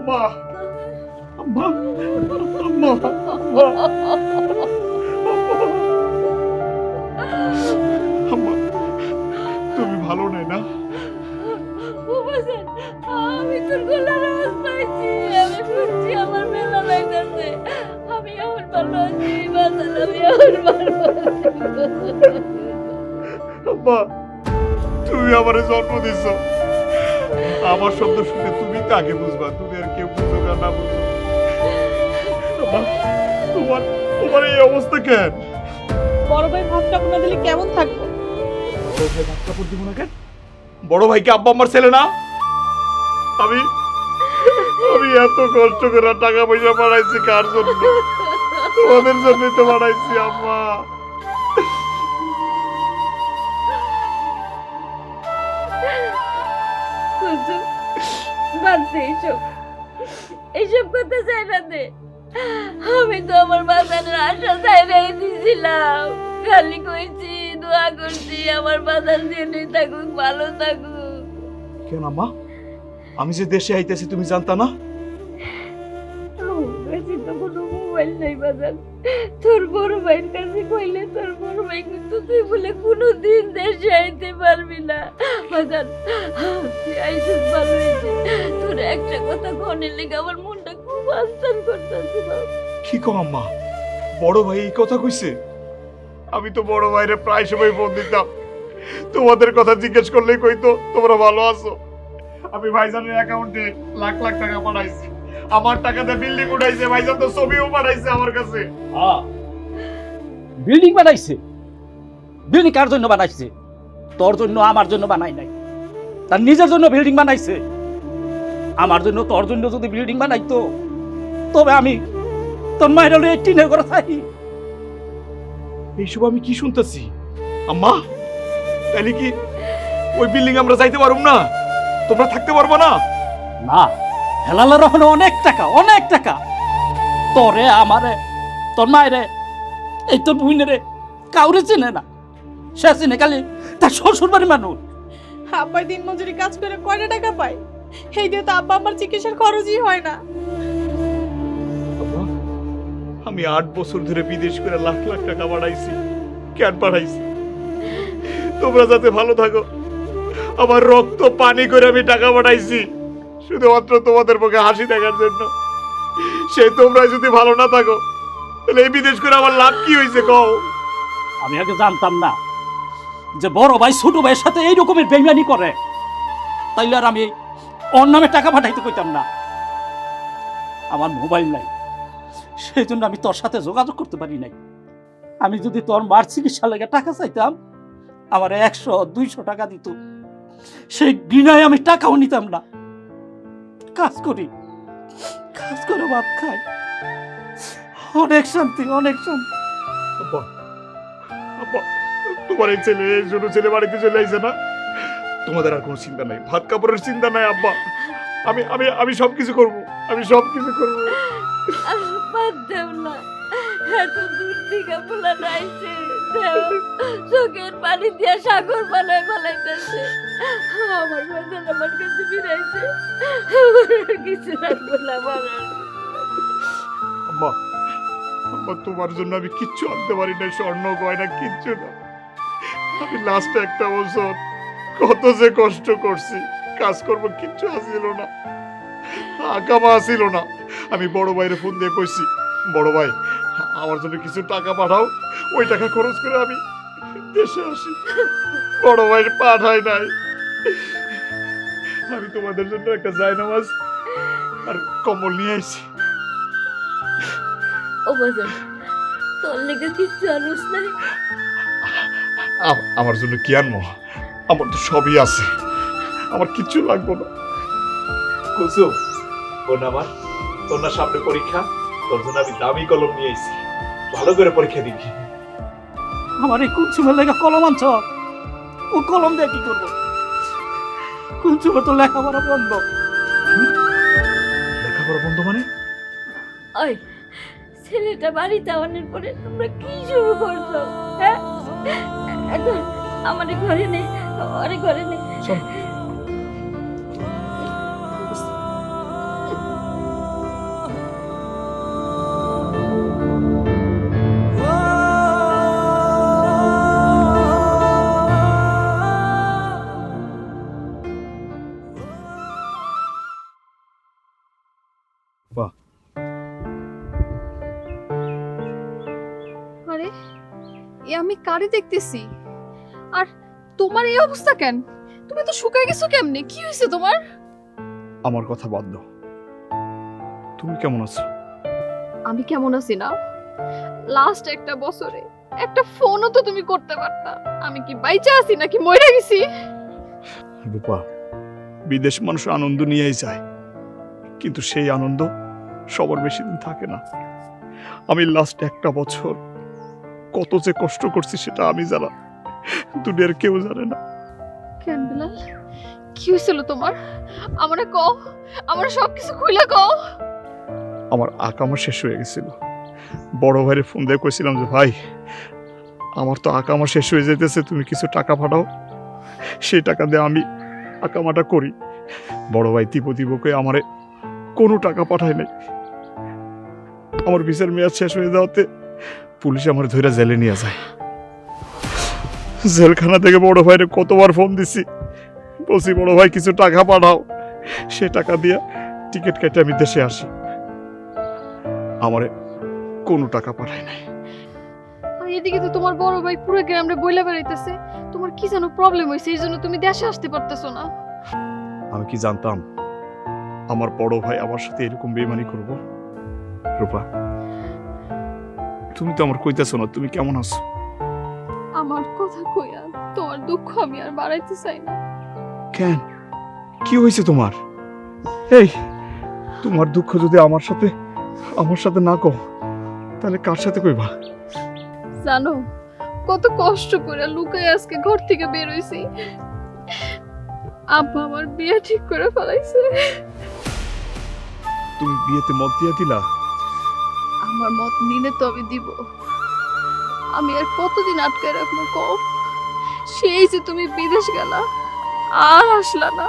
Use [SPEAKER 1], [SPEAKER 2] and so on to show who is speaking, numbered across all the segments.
[SPEAKER 1] আম্মা আম্মা আম্মা আম্মা আম্মা তুমি ভালো নাই না?
[SPEAKER 2] আমি তোর গলার আওয়াজ পাইছি, আমি শুনছি আমার মেলা লাগাছে। আমি এখন ভালো আছি বাজান, আমি এখন ভালো আছি।
[SPEAKER 1] আম্মা তুমি আমারে জন্ম দিছো, আমার শব্দ শুনে তুমি কাকে বুঝবা, তুমি আর কেউ বুঝো না বুঝো। আম্মা তোমার তোমার এই অবস্থা কেন?
[SPEAKER 3] বড় ভাই ভাত কাপড় না দিলে কেমন থাকবো?
[SPEAKER 1] বড় ভাই ভাত কাপড় দিব না কেন? বড় ভাইকে আব্বা আমার ছেলে না? আমি আমি এত কষ্ট করে টাকা পয়সা বাড়াইছি কার জন্য? তোমাদের জন্যই তো বাড়াইছি আম্মা।
[SPEAKER 2] কুলসুম, বাদ দে এইসব, এইসব করতে চাই না দে। আমি তো আমার বাজানের আশা চাইরাই দিছিলাম, খালি কইছি দোয়া করছি আমার বাজার জেনে থাকুক, ভালো থাকুক।
[SPEAKER 1] কেন আম্মা, আমি যে দেশে আইতেছি তুমি জানতা না?
[SPEAKER 2] আমার কাছে তো কোনো মোবাইল নাই বাজার, তোর বড় ভাইয়ের কাছে কইলে তোর বড় ভাই কিন্তু তুই বলে কোনোদিন দেশে আইতে পারবি না। বাজার তুই আইসিস ভালো হয়েছে, তোর একটা কথা কনের লেগে আমার মনটা খুব আস্থান করতেছিল।
[SPEAKER 1] কি কম আম্মা, বড় ভাই এই কথা কইছে? আমি তো বড় ভাইরে প্রায় সময় ফোন দিতাম, তোমাদের কথা জিজ্ঞেস করলেই কইতো তোমরা ভালো আছো। আমি ভাইজানের অ্যাকাউন্টে লাখ লাখ টাকা পাঠাইছি, আমার টাকাতে বিল্ডিং উঠাইছে, ভাইজান তো ছবিও পাঠাইছে আমার কাছে।
[SPEAKER 4] বিল্ডিং বানাইছে? বিল্ডিং কার জন্য বানাইছে? তোর জন্য, আমার জন্য বানাই নাই, তার নিজের জন্য বিল্ডিং বানাইছে। আমার জন্য, তোর জন্য যদি বিল্ডিং বানাইতো তবে আমি তোর মায়ের হলে টিনের ঘরে থাকি।
[SPEAKER 1] এইসব আমি কি শুনতেছি আম্মা? তাইলে কি ওই বিল্ডিং আমরা যাইতে পারুম না? তোমরা থাকতে পারবো না?
[SPEAKER 4] না, হেলালের ওখানে অনেক টাকা, অনেক টাকা। তোরে, আমারে, তোর মায়েরে, এই তোর বুইনেরে কাউরে চেনে না, সে চেনে খালি তার শ্বশুর বাড়ি মানুষ।
[SPEAKER 3] আব্বাই দিন মজুরি কাজ করে কয়টা টাকা পায়? এই দিয়ে তো আব্বা আমার চিকিৎসার খরচই হয় না।
[SPEAKER 1] আব্বা, আমি 8 বছর ধরে বিদেশ করে লাখ লাখ টাকা বাড়াইছি। কেন বাড়াইছি? তোমরা যাতে ভালো থাকো। আমার রক্ত পানি করে আমি টাকা বাড়াইছি শুধুমাত্র তোমাদের মুখে হাসি দেখার জন্য। সেই তোমরা যদি ভালো না থাকো তাহলে এই বিদেশ করে আমার লাভ কি হয়েছে কও?
[SPEAKER 4] আমি আগে জানতাম না যে বড় ভাই ছোট ভাইয়ের সাথে এই রকমের বেইমানি করে, তাইলে আর আমি ওর নামে টাকা পাঠাইতে কইতাম না। আমার মোবাইল নাই, সেই জন্য আমি তোর সাথে যোগাযোগ করতে পারি নাই। আমি যদি তোর মার চিকিৎসা লেগে টাকা চাইতাম, আমার 100-200 টাকা দিত, সেই বিনায় আমি টাকাও নিতাম না। কাজ করি, কাজ করে ভাত খাই, অনেক শান্তি, অনেক শান্তি।
[SPEAKER 1] আব্বা, আব্বা, তোমার এই ছেলে, এই ছোট ছেলে বাড়িতে চলে আইছে না? তোমাদের আর কোনো চিন্তা নাই, ভাত কাপড়ের চিন্তা নাই আব্বা। আমি আমি আমি সবকিছু করবো, আমি সবকিছু করবো।
[SPEAKER 2] বাদ দেব না, এত দূর থেকে পোলা নাইছে, দেও চোখের পানি দিয়া সাগর বানায় ফেলাইতেছে। আমার বাজার আমার কাছে ফিরাইছে, আমার আর কিছু রাখবো না বানার।
[SPEAKER 1] আম্মা, আম্মা তোমার জন্য আমি কিচ্ছু আনতে পারি না, স্বর্ণ গয়না কিচ্ছু না। আমি লাস্ট একটা বছর কত যে কষ্ট করছি, কাজ করবো কিচ্ছু আসিল না, আকামা আসিল না। আমি বড় ভাইয়ের ফোন দিয়ে কইছি, বড় ভাই আমার জন্য কিছু টাকা পাঠাও, ওই টাকা খরচ করে আমি দেশে আসি। বড় ভাই পাঠাই নাই। আমি তোমাদের জন্য একটা জায়নামাজ আর কম্বল নিয়ে আইছি।
[SPEAKER 2] ও বাজার, তোর লেগে কিচ্ছু আনুস নাই?
[SPEAKER 1] আমার জন্য কি আনবো? আমার তো সবই আছে, আমার কিচ্ছু লাগবে না। কুসুম বোন আমার, তোর না সামনে পরীক্ষা, তোর জন্য আমি দামি কলম নিয়ে আইছি, ভালো করে পরীক্ষা দিবি।
[SPEAKER 4] আমার এই কুঞ্চুমের লেগে কলম আনছ? ও কলম দিয়ে কি করবো? কুঞ্চুমের তো লেখাপড়া বন্ধ।
[SPEAKER 1] লেখাপড়া বন্ধ মানে?
[SPEAKER 2] ওই ছেলেটা বাড়িতে আনার পরে তোমরা কি শুরু করছো? হ্যাঁ, এখন আমাদের ঘরে নেই, আরে ঘরে নেই।
[SPEAKER 1] চল। রূপা,
[SPEAKER 5] আরে এ আমি কারে দেখতেছি? আর তোমার এই অবস্থা কেন? তুমি তো শুকায় গেছো কেমনে? কি হয়েছে তোমার?
[SPEAKER 1] আমার কথা বাদ দাও, তুমি কেমন আছো?
[SPEAKER 5] আমি কেমন আছি না? লাস্ট একটা বছরে একটা ফোনও তো তুমি করতে পারতা। আমি কি বাইচা আছি নাকি মরে গেছি?
[SPEAKER 1] রূপা, বিদেশ মানুষ আনন্দ নিয়েই যায়, কিন্তু সেই আনন্দ সবার বেশি দিন থাকে না। আমি লাস্ট একটা বছর কত যে কষ্ট করছি সেটা আমি জানা, দুনিয়ার কেউ জানে না।
[SPEAKER 5] কেন বিলাল, কি হয়েছিল তোমার? আমারে কও, আমার সবকিছু খুইলা কও।
[SPEAKER 1] আমার আকামা শেষ হয়ে গেছিল। বড় ভাইয়ের ফোন দিয়ে কইছিলাম যে ভাই, আমার তো আকামা শেষ হয়ে যেতেছে, তুমি কিছু টাকা পাঠাও। সেই টাকা দিয়ে আমি আকামাটা করি। বড় ভাই তিপকে আমারে কোনো টাকা পাঠায় নাই। আমার ভিসার মেয়াদ শেষ হয়ে যাওয়াতে পুলিশ আমার ধইরা জেলে নিয়ে যায়। জেলখানা থেকে বড় ভাইরে কতবার ফোন দিছি, বলছি বড় ভাই কিছু টাকা পাঠাও। সে টাকা দিয়ে টিকিট কেটে আমি দেশে আসি। আমারে কোনো টাকা পাঠায় নাই।
[SPEAKER 5] আর এদিকে তো তোমার বড় ভাই পুরো গ্রামে বইলা বেড়াইতেছে তোমার কি যেন প্রবলেম হয়েছে, এই জন্য তুমি দেশে আসতে পারতেছো না।
[SPEAKER 1] আমি কি জানতাম আমার বড় ভাই আমার সাথে এরকম বেইমানি করব? রূপা, তুমি তো আমার কইতেছো না তুমি কেমন আছো।
[SPEAKER 5] আমার কথা কইয়া তোমার দুঃখ আমি আর বাড়াইতে চাই না।
[SPEAKER 1] কেন, কি হয়েছে তোমার? এই, তোমার দুঃখ যদি আমার সাথে না কও, তাহলে কার সাথে কইবা?
[SPEAKER 5] জানো কত কষ্ট করে লুকায় আজকে ঘর থেকে বের হইছি। আব্বা আমার বিয়ে ঠিক করে ফেলাইছে।
[SPEAKER 1] তুমি বিয়েতে মত দিয়ে দিলা?
[SPEAKER 5] আমার মত নিলে তো আমি দিব। আমি আর কতদিন আটকে রাখবো কও? সেই যে তুমি বিদেশ গেলা আর আসলা না,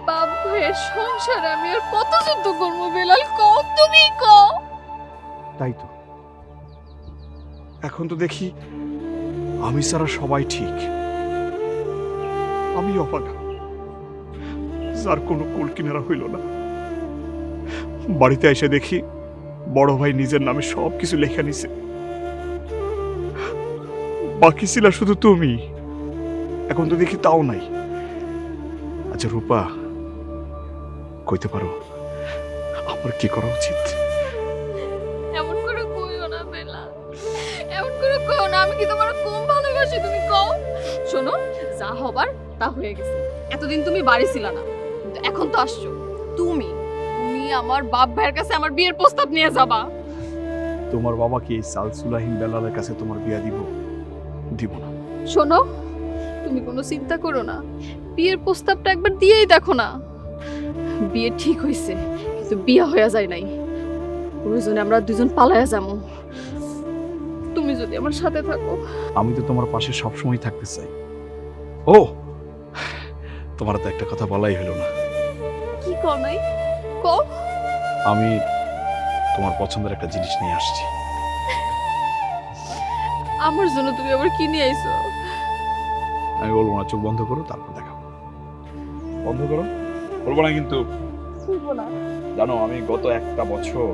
[SPEAKER 5] বাপ ভাইয়ের সংসারে আমি আর কত যুদ্ধ করবো বেলাল? কও, তুমি কও।
[SPEAKER 1] তাই তো, এখন তো দেখি আমি ছাড়া সবাই ঠিক, আমি অপাকা, যার কোনো কুল কিনারা হইল না। বাড়িতে এসে দেখি বড় ভাই নিজের নামে সবকিছু লেখা নিছে, বাকি ছিল শুধু তুমি। এখন তো দেখি তাও নাই। আচ্ছা রূপা, কইতে পারো আমার কি করা উচিত?
[SPEAKER 5] এমন করে কইও না বেলাল, এমন করে কইও না। আমি কি তোমার কম ভালোবাসি তুমি কও? শোনো, যা হবার তা হয়ে গেছে। এতদিন তুমি বাড়ি ছিল না, কিন্তু এখন তো আসছো। তুমি আমার বাপ ভাইয়ের কাছে আমার বিয়ের প্রস্তাব নিয়ে যাবা।
[SPEAKER 1] তোমার বাবা কি এই সালসুলাহিন বেলালের কাছে তোমার বিয়া দিব না?
[SPEAKER 5] শোনো, তুমি কোনো চিন্তা করো না, বিয়ের প্রস্তাবটা একবার দিয়েই দেখো না। বিয়ে ঠিক হয়েছে, কিন্তু বিয়ে হয়ে যায় নাই। প্রয়োজনে আমরা দুজন পালায়া যাবো, তুমি যদি আমার সাথে থাকো।
[SPEAKER 1] আমি তো তোমার পাশে সবসময় থাকতে চাই। ও, তোমার তো একটা কথা বলাই হলো না।
[SPEAKER 5] কি কও নাই? কও।
[SPEAKER 1] আমি তোমার পছন্দের একটা জিনিস নিয়ে আসছি।
[SPEAKER 5] আমার জন্য তুমি আবার কি নিয়ে আইছো?
[SPEAKER 1] আমি বলবো না, চোখ বন্ধ করো, তারপর দেখাবো। বন্ধ করো, বলবো না কিন্তু। জানো, আমি গত একটা বছর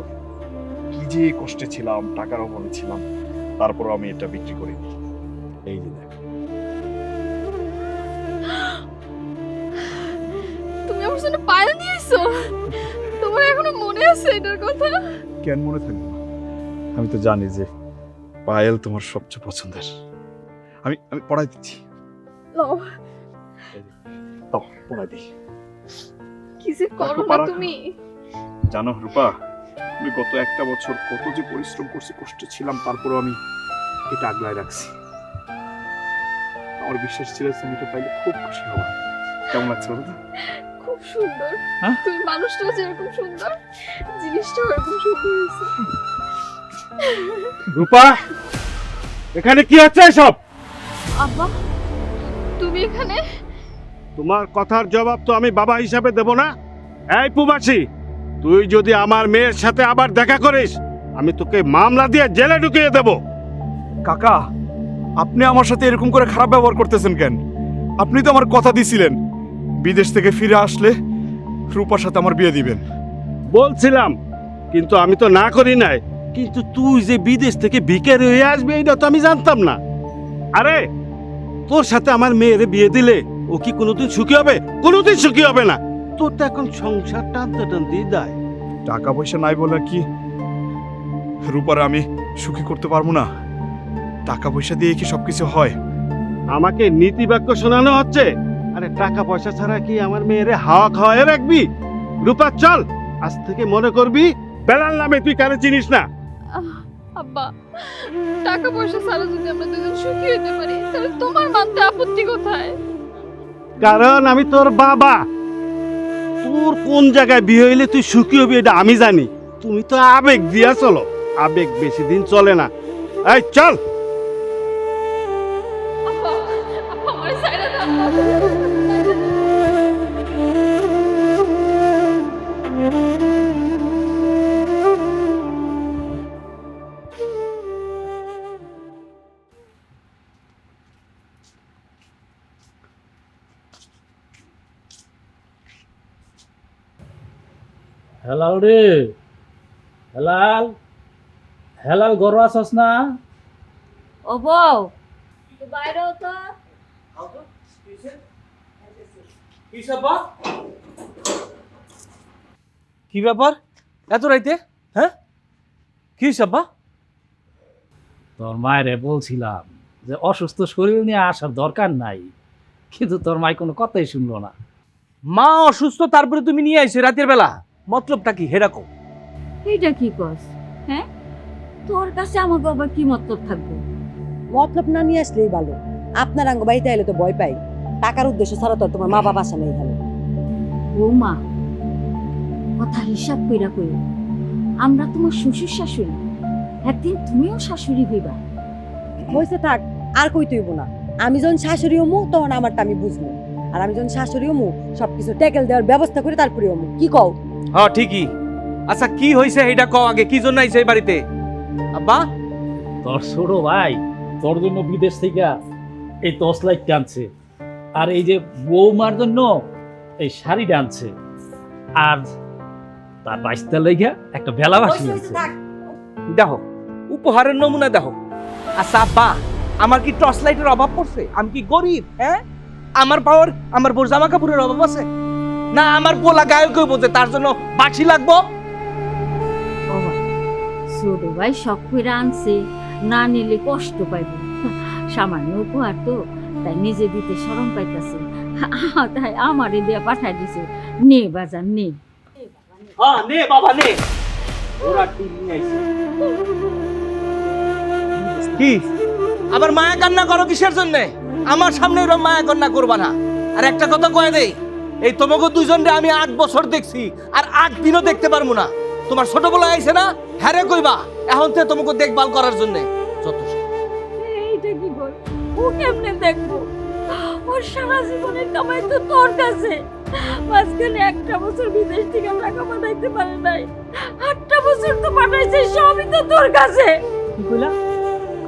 [SPEAKER 1] কি যে কষ্টে ছিলাম, টাকার অভাবে ছিলাম, তারপরও আমি এটা বিক্রি করিনি। এই যে দেখ।
[SPEAKER 5] তুমি আমার জন্য পায়েল নিয়ে আইছো? তোমার এখনো মনে আছে এটার কথা?
[SPEAKER 1] কেন মনে থাকবে না? আমি তো জানি যে পায়েল তোমার সবচেয়ে পছন্দের। আমি পড়াই দিচ্ছি।
[SPEAKER 5] লও।
[SPEAKER 1] দাও, পড়াই দিই।
[SPEAKER 5] কি যে করো না তুমি?
[SPEAKER 1] জানো রূপা, আমি গত একটা বছর কত যে পরিশ্রম করছি, কষ্ট ছিলাম, তারপরে আমি এটা আগলায় রাখছি। আমার বিশ্বাস ছিল তুমি এটা পাইলে খুব খুশি হবো। কেমন লাগছে বলো তো?
[SPEAKER 5] খুব সুন্দর।
[SPEAKER 1] হ্যাঁ?
[SPEAKER 5] তুমি মানুষটাও যেরকম সুন্দর, জিনিসটাও এরকম সুন্দর হয়েছে।
[SPEAKER 6] রূপা, এখানে কি হচ্ছে সব?
[SPEAKER 5] আব্বা, তুমি এখানে?
[SPEAKER 6] তোমার কথার জবাব তো আমি বাবা হিসাবে দেব না? এই প্রবাসী, তুই যদি আমার মেয়ের সাথে আবার দেখা করিস, আমি তোকে মামলা দিয়ে জেলে ঢুকিয়ে দেব।
[SPEAKER 1] কাকা, আপনি আমার সাথে এরকম করে খারাপ ব্যবহার করতেছেন কেন? আপনি তো আমার কথা দিছিলেন বিদেশ থেকে ফিরে আসলে রূপার সাথে আমার বিয়ে দিবেন।
[SPEAKER 6] বলছিলাম, কিন্তু আমি তো না করি নাই। কিন্তু তুই যে বিদেশ থেকে ভিখারি হয়ে আসবে এটা তো আমি জানতাম না। আরে তোর সাথে আমার মেয়ের বিয়ে দিলে ও কি কোনোদিন সুখী হবে? কোনোদিন সুখী হবে না। তোর তো এখন সংসার টানতে টানতেই দেয়।
[SPEAKER 1] টাকা পয়সা নাই বলে কি রূপারে আমি সুখী করতে পারবো না? টাকা পয়সা দিয়ে কি সবকিছু হয়?
[SPEAKER 6] আমাকে নীতি বাক্য শোনানো হচ্ছে। আরে টাকা পয়সা ছাড়া কি আমার মেয়েরে হাওয়া খাওয়ায় রাখবি? রূপা চল, আজ থেকে মনে করবি বেলাল নামে তুই কারে চিনিস না।
[SPEAKER 5] আব্বা, টাকা পয়সা ছাড়া যদি আমরা দুজন সুখী হতে পারি তাহলে তোমার মানতে আপত্তি কোথায়?
[SPEAKER 6] কারণ আমি তোর বাবা। তোর কোন জায়গায় বিয়ে হইলে তুই সুখী হবি এটা আমি জানি। তুমি তো আবেগ দিয়া চলো, আবেগ বেশি দিন চলে না। এই চল।
[SPEAKER 5] আব্বা, আব্বা আমার ছাইড়া দাও।
[SPEAKER 4] হেলাল রে, হেলাল, হেলাল গরু আছস না?
[SPEAKER 2] ও বউ বাইরে তো
[SPEAKER 7] কি ব্যাপার এত রাইতে? হ্যাঁ, কি সাব্বা?
[SPEAKER 4] তোর মায়েরে বলছিলাম যে অসুস্থ শরীর নিয়ে আসার দরকার নাই, কিন্তু তোর মাই কোনো কথাই শুনলো না।
[SPEAKER 7] মা অসুস্থ, তারপরে তুমি নিয়ে আইছো রাতের বেলা, মতলবটা কি হেরাকো?
[SPEAKER 2] এইটা কি কস? হ্যাঁ, তোর কাছে আমার বাবা কি মতলব থাকবো?
[SPEAKER 8] মতলব না নিয়ে আসলেই ভালো। আপনার আঙ্গ বাড়িতে এলে তো ভয় পাই। টাকার উদ্দেশ্য ছাড়া তো আর তোমার মা বাবা আসা নেই এখানে।
[SPEAKER 2] বৌমা, কথা হিসাব কইরা কইও, আমরা তোমার শ্বশুর শাশুড়ি, একদিন তুমিও শাশুড়ি হইবা।
[SPEAKER 8] হয়েছে থাক, আর কই তুইব না। আমি যখন শাশুড়ি হমু তখন আমারটা আমি বুঝবো, আর আমি যখন শাশুড়ি হমু সবকিছু ট্যাকেল দেওয়ার ব্যবস্থা করে তারপরে হমু। কি কও?
[SPEAKER 7] হ্যাঁ ঠিকই। আচ্ছা কি হয়েছে এটা কও আগে, কি জন্য আইছে এই বাড়িতে? আব্বা,
[SPEAKER 4] তোর ছোট ভাই তোর জন্য বিদেশ থেকে এই টর্চ লাইট টানছে, আর এই যে বৌমার জন্য এই শাড়ি টানছে, আর তার বাইশটা লেগে একটা বেলা বাসি আছে।
[SPEAKER 7] দেখো উপহারের নমুনা দেখো। আচ্ছা আব্বা, আমার কি টর্চ লাইটের অভাব পড়ছে? আমি কি গরিব? হ্যাঁ, আমার পাওয়ার আমার বোর জামা কাপড়ের অভাব আছে? না আমার পোলা গায়ক হইব যে তার জন্য বাঁশি লাগবো?
[SPEAKER 2] বাবা, ছোট ভাই শখ কইরা আনছে, না নিলে কষ্ট পাইব। সামান্য উপহার তো, তাই নিজে দিতে শরম পাইতাছে, তাই আমারে দিয়া পাঠাই দিছে। নে বাজার নে।
[SPEAKER 7] হ্যাঁ নে বাবা নে। ওরা টিম নিয়ে আইছে। কি আবার মায়া কান্না করো কিসের জন্য? আমার সামনে এরকম মায়া কান্না করবা না। আর একটা কথা কয়ে দেই, এই তোমাকে দুইজনরে আমি 8 বছর দেখছি, আর 8 দিনও দেখতে পারবো না। তোমার ছোটবেলা আইছে না, হ্যারে কইবা এখন থেকে তোমাকে দেখভাল করার জন্য যত।
[SPEAKER 2] এইটা কি বল? ও কেমনে দেখবো? ওর সারা জীবনের কামাই তো তোর কাছে। মাঝখানে একটা বছর বিদেশ থেকে টাকা পাঠাইতে পারে নাই, 8টা বছর তো পাঠাইছে, সবই তো তোর কাছে।
[SPEAKER 7] কি কইলা?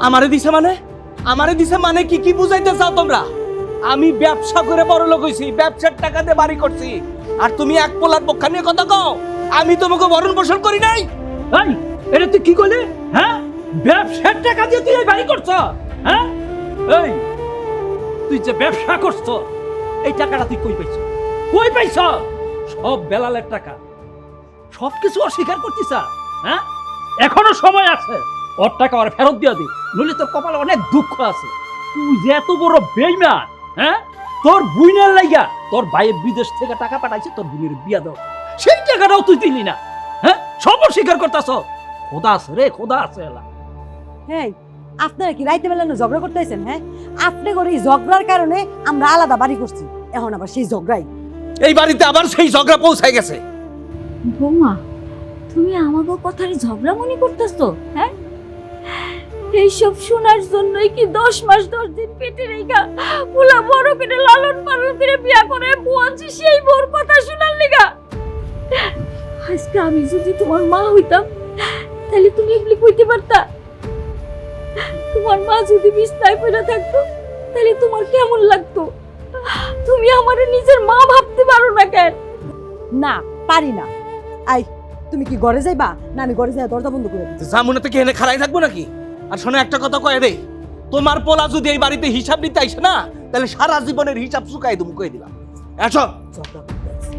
[SPEAKER 7] আমারে দিছে মানে? আমারে দিছে মানে কি? কি বুঝাইতে চাও তোমরা? আমি ব্যবসা করে বড় লোক হইছি, ব্যবসার টাকা দিয়ে বাড়ি করছি, আর তুমি এক পোলার পক্ষা নিয়ে কথা কও? আমি তোমাকে ভরণ পোষণ করি নাই?
[SPEAKER 4] এই, এটা তুই কি করলি? হ্যাঁ, ব্যবসার টাকা দিয়ে তুই এই বাড়ি করছ? হ্যাঁ, এই তুই যে ব্যবসা করছ, এই টাকাটা তুই কই পাইছ? কই পাইছ? সব বেলালের টাকা, সবকিছু অস্বীকার করতিস? হ্যাঁ, এখনো সময় আছে, ওর টাকা ওর ফেরত দিয়ে দি, নইলে তোর কপালে অনেক দুঃখ আছে। তুই যে এত বড় বেইমান, হ্যাঁ, তোর বুইনের লাইগা তোর ভাইয়ের বিদেশ থেকে টাকা পাঠাইছে তোর বুইনের বিয়া দাও, সেই টাকাটাও তুই দিলি না। হ্যাঁ, সব অস্বীকার করতেছ। খোদা আছে রে, খোদা আছে। এলা
[SPEAKER 8] হ্যাঁ, আপনারা কি রাইতে বেলা ঝগড়া করতেছেন? হ্যাঁ, আপনি করে এই ঝগড়ার কারণে আমরা আলাদা বাড়ি করছি, এখন আবার সেই ঝগড়াই।
[SPEAKER 7] এই বাড়িতে আবার সেই ঝগড়া পৌঁছাই গেছে।
[SPEAKER 2] বৌমা, তুমি আমাকে কথারে ঝগড়া মনে করতেছো? হ্যাঁ, এইসব শোনার জন্যই কি 10 মাস 10 দিন পেটে রেখা পুলা বড় করে লালন পালন করে বিয়া করে বুয়াছি, সেই বোর কথা শোনার লিগা? আজকে আমি যদি তোমার মা হইতাম তাহলে তুমি এগুলি কইতে পারতা? তোমার মা যদি বিছনায় পড়ে থাকতো তাহলে তোমার কেমন লাগতো? তুমি আমারে নিজের মা ভাবতে পারো না কেন?
[SPEAKER 8] না পারি না। আই তুমি কি ঘরে যাইবা না আমি ঘরে যাই দরজা বন্ধ করে দিই?
[SPEAKER 7] জামুনা থেকে এনে খাড়াই থাকবো নাকি? আর শোনো একটা কথা কয়ে দে, তোমার পোলা যদি এই বাড়িতে হিসাব নিতে আইসে না, তাহলে সারা জীবনের হিসাব চুকাই দেবো, কয়ে দিলাম। আসো।
[SPEAKER 8] ঝগড়া করতে আসছি।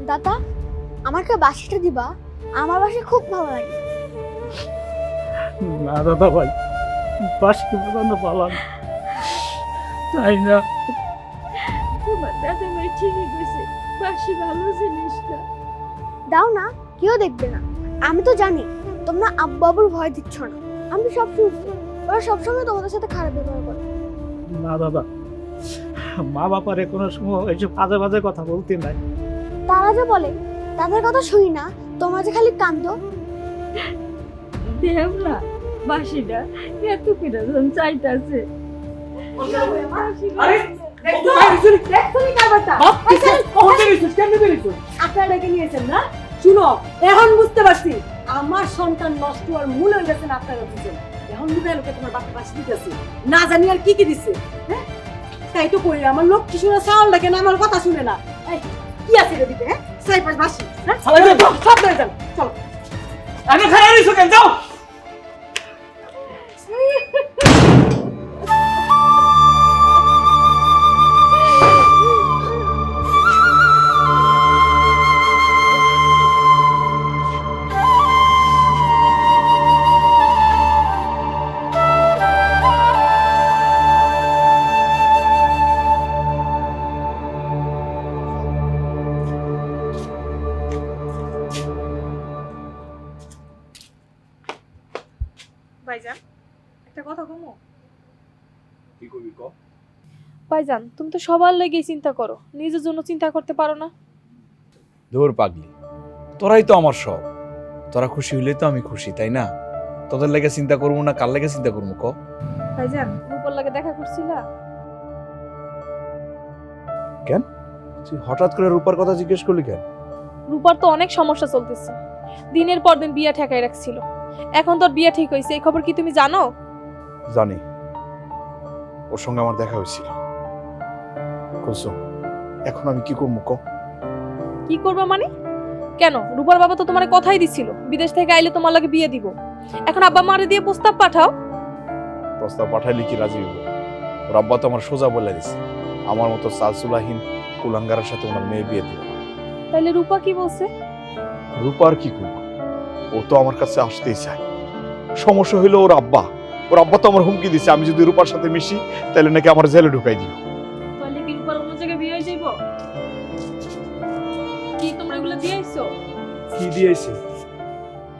[SPEAKER 9] দাদা, আমাকে বাসিটা দিবা? আমার বাসি খুব ভালো লাগে।
[SPEAKER 4] না দাদা ভাই, বাসি বাজানো পালাম, তাই না?
[SPEAKER 2] তোমার দাদা ভাই ঠিকই কইছে, বাসি ভালো জিনিস না।
[SPEAKER 9] দাও না, কেউ দেখবে না। আমি তো জানি তোমরা আব্বু আব্বুর ভয় দিচ্ছ না। আমি সব শুনছি, ওরা সবসময় তোমাদের সাথে খারাপ ব্যবহার করে।
[SPEAKER 4] না দাদা, মা বাপারে কোনো সময় এইসব বাজে বাজে কথা বলতে নাই।
[SPEAKER 9] তারা যে বলে তাদের কথা শুনি না, তোমরা যে খালি কান্দো।
[SPEAKER 2] দেব না বাসিটা এত কিনা জন চাইতাছে।
[SPEAKER 8] আপনারা ডেকে নিয়েছেন না? শুনো, এখন বুঝতে পারছি আমার সন্তান নষ্ট আর মূল হয়ে গেছেন আপনারা দুজন। এখন লুকায় লুকায় তোমার বাপের বাসি দিতেছে, না জানি আর কি কি দিচ্ছে। হ্যাঁ, তাই তো কই আমার লোক কি শুনে চাউল দেখে না, আমার কথা শুনে না। এই, কি আছে রে দিতে? হ্যাঁ, সাইপাস বাসি। হ্যাঁ, সব ধরে যান, চলো।
[SPEAKER 7] আমি খাড়াই দিছো কেন? যাও।
[SPEAKER 3] ভাইজান, একটা কথা কমো।
[SPEAKER 6] কি করবি ক?
[SPEAKER 3] ভাইজান, তুমি তো সবার লাগি চিন্তা করো, নিজের জন্য চিন্তা করতে পারো না?
[SPEAKER 10] ধুর পাগলি, তোরাই তো আমার সব। তোরা খুশি হইলে তো আমি খুশি, তাই না? তোদের লাগে চিন্তা করবো না, কার লাগে চিন্তা করবো ক?
[SPEAKER 3] ভাইজান, রূপর লাগে দেখা করছিলা?
[SPEAKER 10] তুই হঠাৎ করে রূপার কথা জিজ্ঞেস করলি কেন?
[SPEAKER 3] রূপার তো অনেক সমস্যা চলতেছে, দিনের পর দিন বিয়া ঠেকাই রাখছিল। এখন তোর বিয়া ঠিক হয়েছে, এই খবর কি তুমি জানো?
[SPEAKER 10] জানি, ওর সঙ্গে আমার দেখা হয়েছিল। কুলসুম, এখন আমি কি করবো ক?
[SPEAKER 3] কি করবে মানে? কেন, রূপার বাবা তো তোমার কথাই দিছিল বিদেশ থেকে আইলে তোমার লাগে বিয়ে দিব। এখন আব্বা মারে দিয়ে প্রস্তাব পাঠাও।
[SPEAKER 10] প্রস্তাব পাঠাইলে কি রাজি হইব? ওর আব্বা তো আমার সোজা বলে দিছে, আমার মতো সালসুলাহীন কুলাঙ্গারের সাথে ওনার মেয়ে বিয়ে দিবে।
[SPEAKER 3] তাইলে রূপা কি বলছে?
[SPEAKER 10] রূপার কি করবো? ও তো আমার কাছে আসতেই চায়। সমস্যা হইলো ওর আব্বা তো আমার হুমকি দিছে, আমি যদি রূপার সাথে মিশি তাহলে নাকি আমার জেলে ঢুকাই দিও।
[SPEAKER 3] তাহলে কি রূপার অন্য জায়গায় বিয়ে হয়ে যাইব? কি তোমরা এগুলো দিয়ে আইছো?
[SPEAKER 10] কি দিয়েছে?